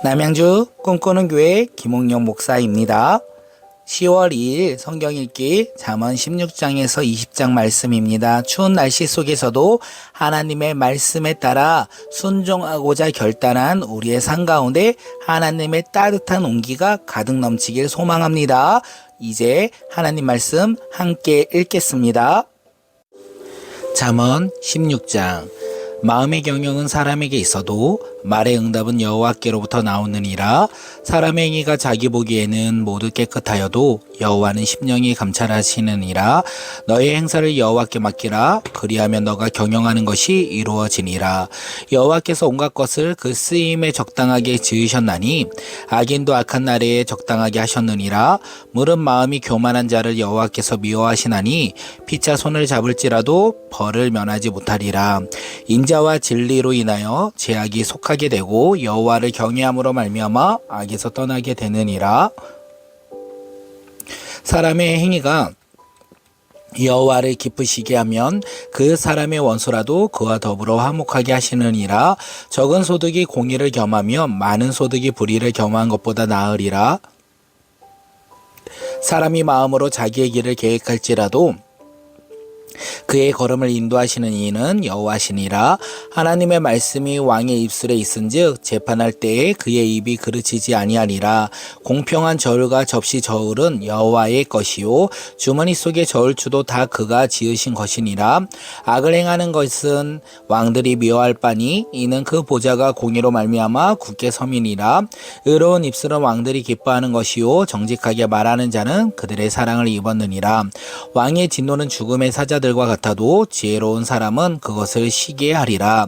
남양주 꿈꾸는 교회 김홍영 목사입니다. 10월 2일 성경 읽기 잠언 16장에서 20장 말씀입니다. 추운 날씨 속에서도 하나님의 말씀에 따라 순종하고자 결단한 우리의 삶 가운데 하나님의 따뜻한 온기가 가득 넘치길 소망합니다. 이제 하나님 말씀 함께 읽겠습니다. 잠언 16장. 마음의 경영은 사람에게 있어도 말의 응답은 여호와께로부터 나오느니라. 사람의 행위가 자기 보기에는 모두 깨끗하여도 여호와는 심령이 감찰하시느니라. 너의 행사를 여호와께 맡기라. 그리하면 너가 경영하는 것이 이루어지니라. 여호와께서 온갖 것을 그 쓰임에 적당하게 지으셨나니 악인도 악한 날에 적당하게 하셨느니라. 물은 마음이 교만한 자를 여호와께서 미워하시나니 피차 손을 잡을지라도 벌을 면하지 못하리라. 인자와 진리로 인하여 제약이 속하게 되고 여호와를 경외함으로 말미암아 악에서 떠나게 되느니라. 사람의 행위가 여호와를 기쁘시게 하면 그 사람의 원수라도 그와 더불어 화목하게 하시느니라. 적은 소득이 공의를 겸하며 많은 소득이 불의를 겸한 것보다 나으리라. 사람이 마음으로 자기의 길을 계획할지라도 그의 걸음을 인도하시는 이는 여호와시니라. 하나님의 말씀이 왕의 입술에 있은즉 재판할 때에 그의 입이 그르치지 아니하리라. 공평한 저울과 접시 저울은 여호와의 것이요 주머니 속의 저울추도 다 그가 지으신 것이니라. 악을 행하는 것은 왕들이 미워할 바니 이는 그 보좌가 공의로 말미암아 굳게 섬이니라. 의로운 입술은 왕들이 기뻐하는 것이요 정직하게 말하는 자는 그들의 사랑을 입었느니라. 왕의 진노는 죽음의 사자들과 같아도 지혜로운 사람은 그것을 쉬게 하리라.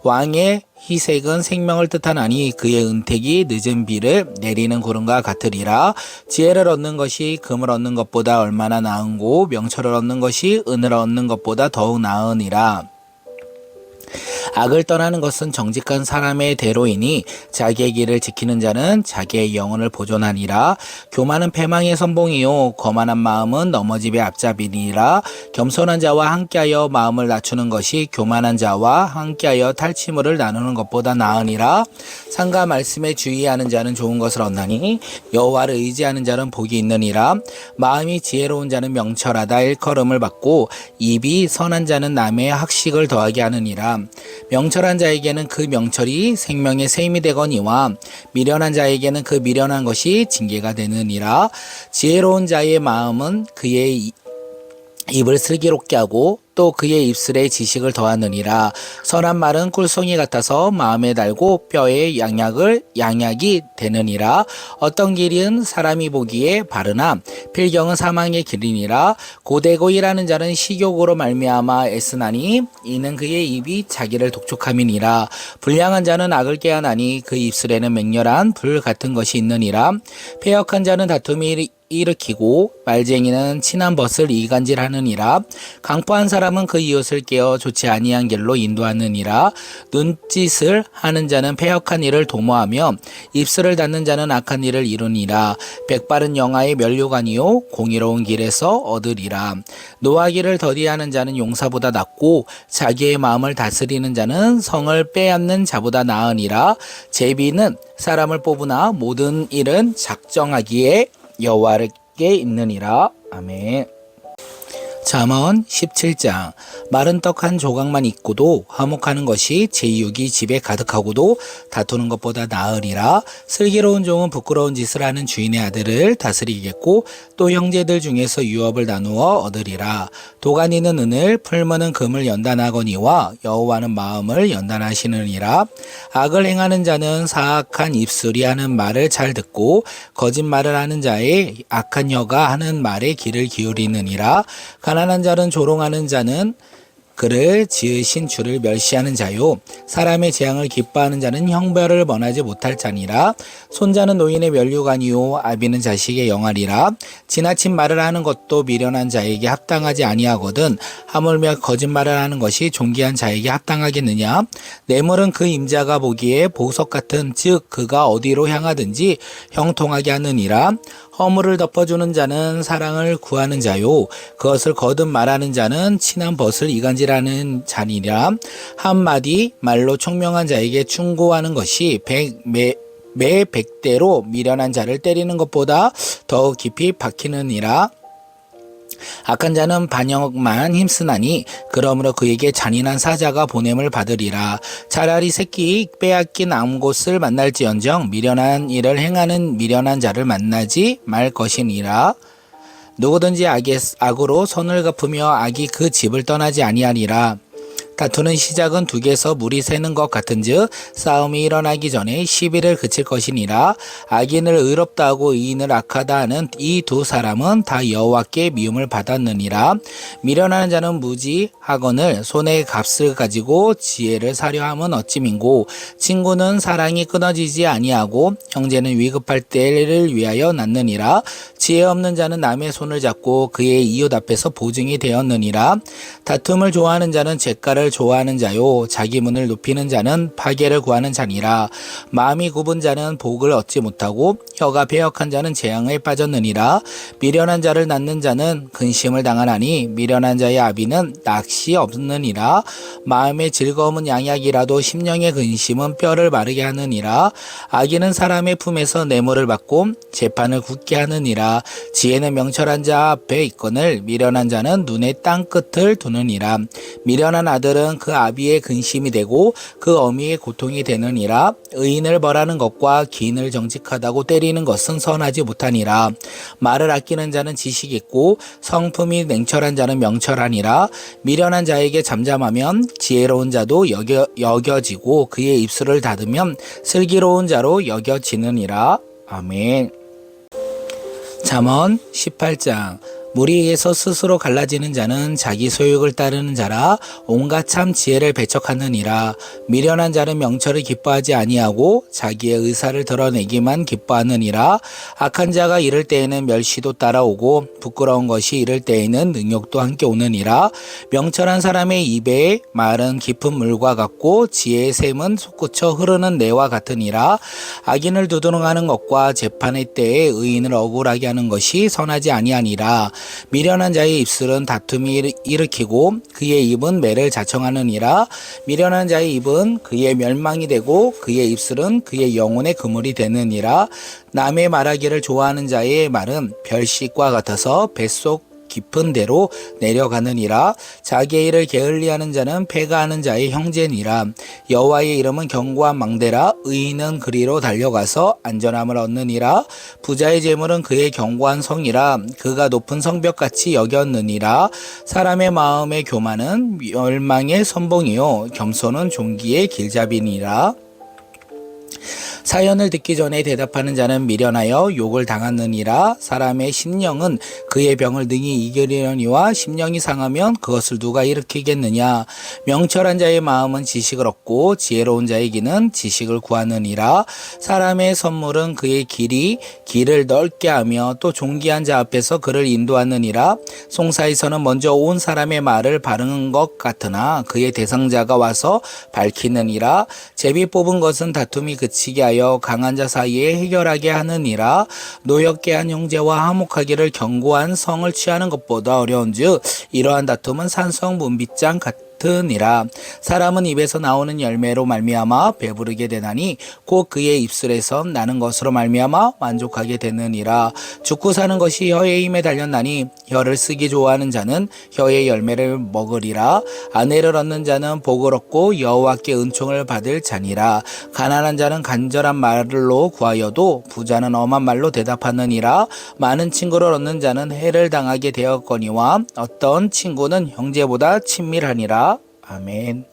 왕의 희색은 생명을 뜻하나니 그의 은택이 늦은 비를 내리는 구름과 같으리라. 지혜를 얻는 것이 금을 얻는 것보다 얼마나 나은고 명철을 얻는 것이 은을 얻는 것보다 더욱 나으니라. 악을 떠나는 것은 정직한 사람의 대로이니 자기의 길을 지키는 자는 자기의 영혼을 보존하니라. 교만은 패망의 선봉이요 거만한 마음은 넘어짐의 앞잡이니라. 겸손한 자와 함께하여 마음을 낮추는 것이 교만한 자와 함께하여 탈취물을 나누는 것보다 나으니라. 상과 말씀에 주의하는 자는 좋은 것을 얻나니 여호와를 의지하는 자는 복이 있느니라. 마음이 지혜로운 자는 명철하다 일컬음을 받고 입이 선한 자는 남의 학식을 더하게 하느니라. 명철한 자에게는 그 명철이 생명의 셈이 되거니와 미련한 자에게는 그 미련한 것이 징계가 되느니라. 지혜로운 자의 마음은 그의 입을 슬기롭게 하고 또 그의 입술에 지식을 더하느니라. 선한 말은 꿀송이 같아서 마음에 달고 뼈에 양약이 되느니라. 어떤 길은 사람이 보기에 바르나 필경은 사망의 길이니라. 고되고 일하는 자는 식욕으로 말미암아 애쓰나니 이는 그의 입이 자기를 독촉함이니라. 불량한 자는 악을 꾀하나니 그 입술에는 맹렬한 불 같은 것이 있느니라. 패역한 자는 다툼이 일으키고 말쟁이는 친한 벗을 이간질하느니라. 강포한 사람은 그 이웃을 깨어 좋지 아니한 길로 인도하느니라. 눈짓을 하는 자는 패역한 일을 도모하며 입술을 닫는 자는 악한 일을 이루니라. 백발은 영아의 면류관이요 공의로운 길에서 얻으리라. 노하기를 더디하는 자는 용사보다 낫고 자기의 마음을 다스리는 자는 성을 빼앗는 자보다 나으니라. 제비는 사람을 뽑으나 모든 일은 작정하기에 여호와께 있느니라. 아멘. 잠언 17장. 마른 떡 한 조각만 있고도 화목하는 것이 제육이 집에 가득하고도 다투는 것보다 나으리라. 슬기로운 종은 부끄러운 짓을 하는 주인의 아들을 다스리겠고 또 형제들 중에서 유업을 나누어 얻으리라. 도가니는 은을 풀무는 금을 연단하거니와 여호와는 마음을 연단하시느니라. 악을 행하는 자는 사악한 입술이 하는 말을 잘 듣고 거짓말을 하는 자의 악한 혀가 하는 말에 귀를 기울이느니라. 가난한 자는 조롱하는 자는 그를 지으신 주를 멸시하는 자요 사람의 재앙을 기뻐하는 자는 형벌을 원하지 못할 자니라. 손자는 노인의 면류관이요 아비는 자식의 영아리라. 지나친 말을 하는 것도 미련한 자에게 합당하지 아니하거든 하물며 거짓말을 하는 것이 존귀한 자에게 합당하겠느냐. 뇌물은 그 임자가 보기에 보석 같은 즉 그가 어디로 향하든지 형통하게 하느니라. 허물을 덮어주는 자는 사랑을 구하는 자요 그것을 거듭 말하는 자는 친한 벗을 이간질하는 자니라. 한마디 말로 총명한 자에게 충고하는 것이 매 100대로 미련한 자를 때리는 것보다 더욱 깊이 박히느니라. 악한 자는 반역만 힘쓰나니 그러므로 그에게 잔인한 사자가 보냄을 받으리라. 차라리 새끼 빼앗긴 암곳을 만날지언정 미련한 일을 행하는 미련한 자를 만나지 말 것이니라. 누구든지 악으로 손을 갚으며 악이 그 집을 떠나지 아니하리라. 다투는 시작은 둑에서 물이 새는 것 같은즉 싸움이 일어나기 전에 시비를 그칠 것이니라. 악인을 의롭다 하고 의인을 악하다 하는 이 두 사람은 다 여호와께 미움을 받았느니라. 미련한 자는 무지하거늘 손에 값을 가지고 지혜를 사려 함은 어찌민고. 친구는 사랑이 끊어지지 아니하고 형제는 위급할 때를 위하여 낳느니라. 지혜 없는 자는 남의 손을 잡고 그의 이웃 앞에서 보증이 되었느니라. 다툼을 좋아하는 자는 잿가를 좋아하는 자요 자기 문을 높이는 자는 파괴를 구하는 자니라. 마음이 굽은 자는 복을 얻지 못하고 혀가 배역한 자는 재앙에 빠졌느니라. 미련한 자를 낳는 자는 근심을 당하나니 미련한 자의 아비는 낚시 없느니라. 마음의 즐거움은 양약이라도 심령의 근심은 뼈를 마르게 하느니라. 악인은 사람의 품에서 뇌물을 받고 재판을 굳게 하느니라. 지혜는 명철한 자 앞에 있거늘 미련한 자는 눈에 땅 끝을 두느니라. 미련한 아들은 그 아비의 근심이 되고 그 어미의 고통이 되느니라. 의인을 벌하는 것과 기인을 정직하다고 때리는 것은 선하지 못하니라. 말을 아끼는 자는 지식이 있고 성품이 냉철한 자는 명철하니라. 미련한 자에게 잠잠하면 지혜로운 자도 여겨지고 그의 입술을 닫으면 슬기로운 자로 여겨지느니라. 아멘. 잠언 18장. 무리에서 스스로 갈라지는 자는 자기 소욕을 따르는 자라 온갖 참 지혜를 배척하느니라. 미련한 자는 명철을 기뻐하지 아니하고 자기의 의사를 드러내기만 기뻐하느니라. 악한 자가 이를 때에는 멸시도 따라오고 부끄러운 것이 이를 때에는 능욕도 함께 오느니라. 명철한 사람의 입의 말은 깊은 물과 같고 지혜의 샘은 솟구쳐 흐르는 내와 같으니라. 악인을 두드러하는 것과 재판의 때에 의인을 억울하게 하는 것이 선하지 아니하니라. 미련한 자의 입술은 다툼이 일으키고 그의 입은 매를 자청하느니라. 미련한 자의 입은 그의 멸망이 되고 그의 입술은 그의 영혼의 그물이 되느니라. 남의 말하기를 좋아하는 자의 말은 별식과 같아서 뱃속 깊은 데로 내려가느니라. 자기의 일을 게을리하는 자는 패가하는 자의 형제니라. 여호와의 이름은 견고한 망대라. 의인은 그리로 달려가서 안전함을 얻느니라. 부자의 재물은 그의 견고한 성이라. 그가 높은 성벽같이 여겼느니라. 사람의 마음의 교만은 멸망의 선봉이요 겸손은 종기의 길잡이니라. 사연을 듣기 전에 대답하는 자는 미련하여 욕을 당하느니라. 사람의 심령은 그의 병을 능히 이기려니와 심령이 상하면 그것을 누가 일으키겠느냐. 명철한 자의 마음은 지식을 얻고 지혜로운 자의 귀는 지식을 구하느니라. 사람의 선물은 그의 길을 넓게 하며 또 존귀한 자 앞에서 그를 인도하느니라. 송사에서는 먼저 온 사람의 말을 바르는 것 같으나 그의 대상자가 와서 밝히느니라. 제비 뽑은 것은 다툼이 그치게 하여 강한 자 사이에 해결하게 하느니라. 노엽게 한 형제와 화목하기를 견고한 성을 취하는 것보다 어려운즉 이러한 다툼은 산성 문빗장 같으니라. 사람은 입에서 나오는 열매로 말미암아 배부르게 되나니 곧 그의 입술에서 나는 것으로 말미암아 만족하게 되느니라. 죽고 사는 것이 혀의 힘에 달렸나니 혀를 쓰기 좋아하는 자는 혀의 열매를 먹으리라. 아내를 얻는 자는 복을 얻고 여호와께 은총을 받을 자니라. 가난한 자는 간절한 말로 구하여도 부자는 엄한 말로 대답하느니라. 많은 친구를 얻는 자는 해를 당하게 되었거니와 어떤 친구는 형제보다 친밀하니라. 아멘.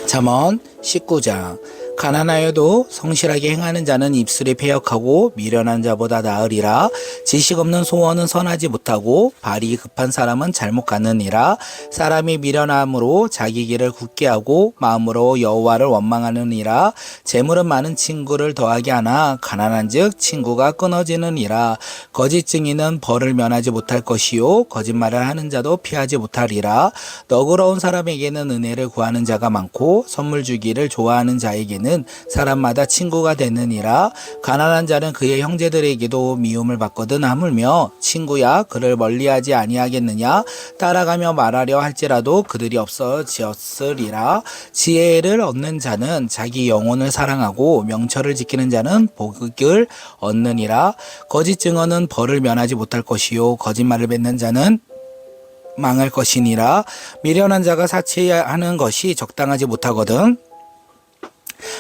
잠언 19장. 가난하여도 성실하게 행하는 자는 입술이 패역하고 미련한 자보다 나으리라. 지식 없는 소원은 선하지 못하고 발이 급한 사람은 잘못 가느니라. 사람이 미련함으로 자기 길을 굳게 하고 마음으로 여호와를 원망하느니라. 재물은 많은 친구를 더하게 하나 가난한즉 친구가 끊어지느니라. 거짓 증인은 벌을 면하지 못할 것이요 거짓말을 하는 자도 피하지 못하리라. 너그러운 사람에게는 은혜를 구하는 자가 많고 선물 주기를 좋아하는 자에게는 자는 사람마다 친구가 되느니라. 가난한 자는 그의 형제들에게도 미움을 받거든 하물며 친구야 그를 멀리하지 아니하겠느냐. 따라가며 말하려 할지라도 그들이 없어지었으리라. 지혜를 얻는 자는 자기 영혼을 사랑하고 명철을 지키는 자는 복을 얻느니라. 거짓 증언은 벌을 면하지 못할 것이요 거짓말을 뱉는 자는 망할 것이니라. 미련한 자가 사치하는 것이 적당하지 못하거든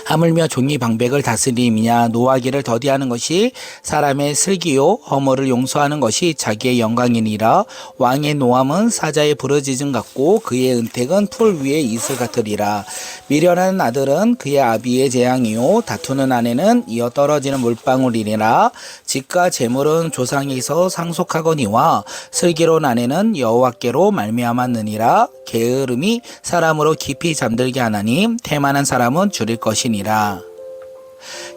하물며 종이 방백을 다스림이냐. 노하기를 더디하는 것이 사람의 슬기요 허물을 용서하는 것이 자기의 영광이니라. 왕의 노함은 사자의 부르짖음 같고 그의 은택은 풀 위의 이슬 같으리라. 미련한 아들은 그의 아비의 재앙이요 다투는 아내는 이어 떨어지는 물방울이니라. 집과 재물은 조상에서 상속하거니와 슬기로운 아내는 여호와께로 말미암았느니라. 게으름이 사람으로 깊이 잠들게 하나니 태만한 사람은 줄일 것이니라.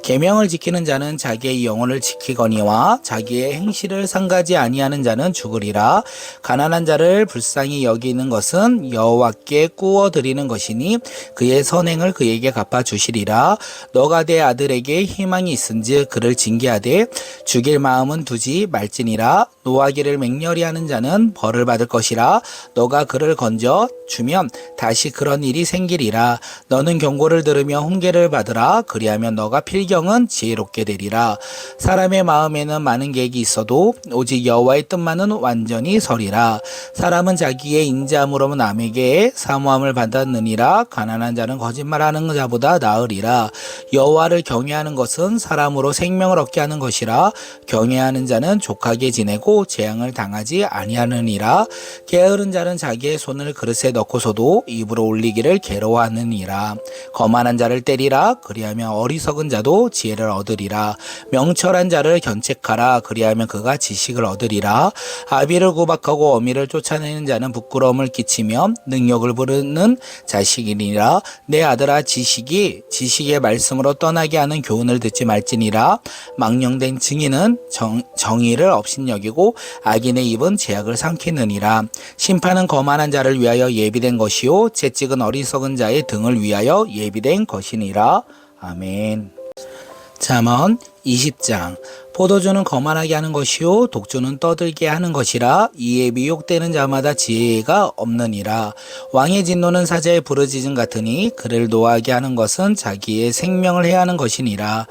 계명을 지키는 자는 자기의 영혼을 지키거니와 자기의 행실을 상가지 아니하는 자는 죽으리라. 가난한 자를 불쌍히 여기는 것은 여호와께 꾸어 드리는 것이니 그의 선행을 그에게 갚아 주시리라. 너가 내 아들에게 희망이 있은즉 그를 징계하되 죽일 마음은 두지 말지니라. 노하기를 맹렬히 하는 자는 벌을 받을 것이라. 너가 그를 건져 주면 다시 그런 일이 생기리라. 너는 경고를 들으며 훈계를 받으라. 그리하면 너가 필경은 지혜롭게 되리라. 사람의 마음에는 많은 계획이 있어도 오직 여호와의 뜻만은 완전히 서리라. 사람은 자기의 인자함으로 남에게 사모함을 받았느니라. 가난한 자는 거짓말하는 자보다 나으리라. 여호와를 경외하는 것은 사람으로 생명을 얻게 하는 것이라. 경외하는 자는 족하게 지내고 재앙을 당하지 아니하느니라. 게으른 자는 자기의 손을 그릇에 넣고서도 입으로 올리기를 괴로워하느니라. 거만한 자를 때리라. 그리하면 어리석은 자도 지혜를 얻으리라. 명철한 자를 견책하라. 그리하면 그가 지식을 얻으리라. 아비를 구박하고 어미를 쫓아내는 자는 부끄러움을 끼치며 능력을 부르는 자식이니라. 내 아들아 지식의 말씀으로 떠나게 하는 교훈을 듣지 말지니라. 망령된 증인은 정의를 업신여기고 악인의 입은 제약을 삼키느니라. 심판은 거만한 자를 위하여 예비된 것이요 채찍은 어리석은 자의 등을 위하여 예비된 것이니라. 아멘. 잠언 20장. 포도주는 거만하게 하는 것이요 독주는 떠들게 하는 것이라. 이에 미혹되는 자마다 지혜가 없느니라. 왕의 진노는 사자의 부르짖음 같으니 그를 노하게 하는 것은 자기의 생명을 해하는 것이니라.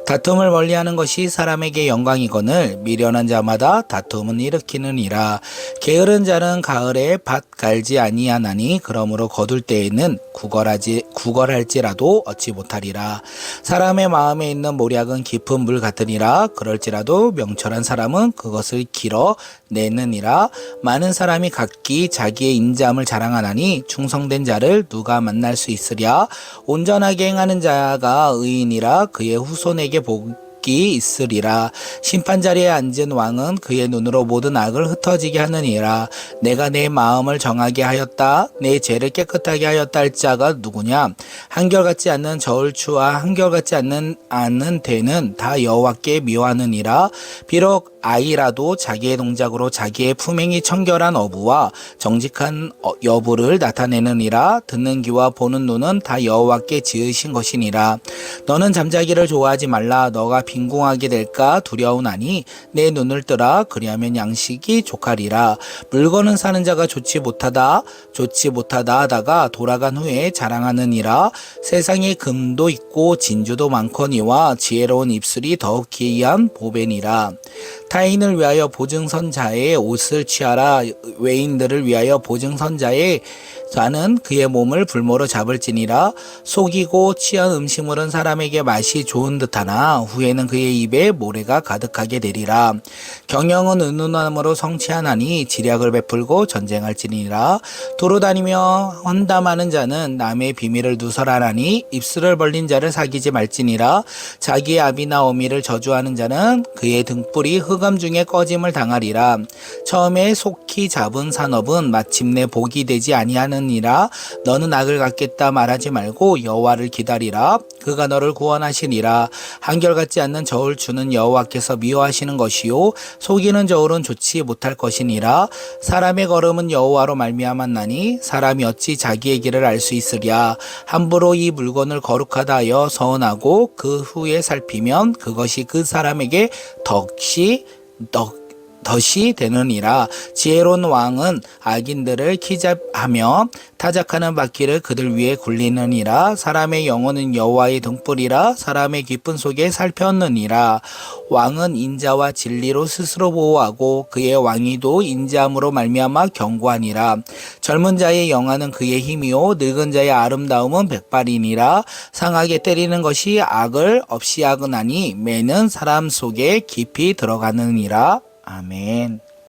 다툼을 멀리하는 것이 사람에게 영광이거늘 미련한 자마다 다툼은 일으키느니라. 게으른 자는 가을에 밭 갈지 아니하나니 그러므로 거둘 때에는 구걸할지라도 얻지 못하리라. 사람의 마음에 있는 모략은 깊은 물 같으니라. 그럴지라도 명철한 사람은 그것을 길어내느니라. 많은 사람이 각기 자기의 인자함을 자랑하나니 충성된 자를 누가 만날 수 있으랴. 온전하게 행하는 자가 의인이라. 그의 후손에게 복이 있으리라. 심판자리에 앉은 왕은 그의 눈으로 모든 악을 흩어지게 하느니라. 내가 내 마음을 정하게 하였다. 내 죄를 깨끗하게 하였다 할 자가 누구냐. 한결같지 않는 저울추와 한결같지 않는 대는 다 여호와께 미워하느니라. 비록 아이라도 자기의 동작으로 자기의 품행이 청결한 어부와 정직한 여부를 나타내느니라. 듣는 귀와 보는 눈은 다 여호와께 지으신 것이니라. 너는 잠자기를 좋아하지 말라. 너가 빈궁하게 될까 두려우나니 내 눈을 뜨라. 그리하면 양식이 족하리라. 물건은 사는 자가 좋지 못하다 하다가 돌아간 후에 자랑하느니라. 세상에 금도 있고 진주도 많거니와 지혜로운 입술이 더욱 기이한 보배니라. 타인을 위하여 보증선자의 옷을 취하라. 외인들을 위하여 보증선자의 자는 그의 몸을 불모로 잡을지니라. 속이고 취한 음식물은 사람에게 맛이 좋은 듯하나 후에는 그의 입에 모래가 가득하게 되리라. 경영은 은은함으로 성취하나니 지략을 베풀고 전쟁할지니라. 도로 다니며 헌담하는 자는 남의 비밀을 누설하나니 입술을 벌린 자를 사귀지 말지니라. 자기의 아비나 어미를 저주하는 자는 그의 등불이 흙 흑암 중에 꺼짐을 당하리라. 처음에 속히 잡은 산업은 마침내 복이 되지 아니하느니라. 너는 악을 갚겠다 말하지 말고 여호와를 기다리라. 그가 너를 구원하시리라. 한결같지 않는 저울 주는 여호와께서 미워하시는 것이요 속이는 저울은 좋지 못할 것이니라. 사람의 걸음은 여호와로 말미암았나니 사람이 어찌 자기의 길을 알 수 있으랴. 함부로 이 물건을 거룩하다 하여 서원하고 그 후에 살피면 그것이 그 사람에게 덫이 되느니라. 지혜로운 왕은 악인들을 키잡하며 타작하는 바퀴를 그들 위에 굴리느니라. 사람의 영혼은 여호와의 등불이라. 사람의 깊은 속에 살폈느니라. 왕은 인자와 진리로 스스로 보호하고 그의 왕위도 인자함으로 말미암아 견고하니라. 젊은 자의 영화는 그의 힘이요 늙은 자의 아름다움은 백발이니라. 상하게 때리는 것이 악을 없이 하거나니 매는 사람 속에 깊이 들어가느니라. 아멘.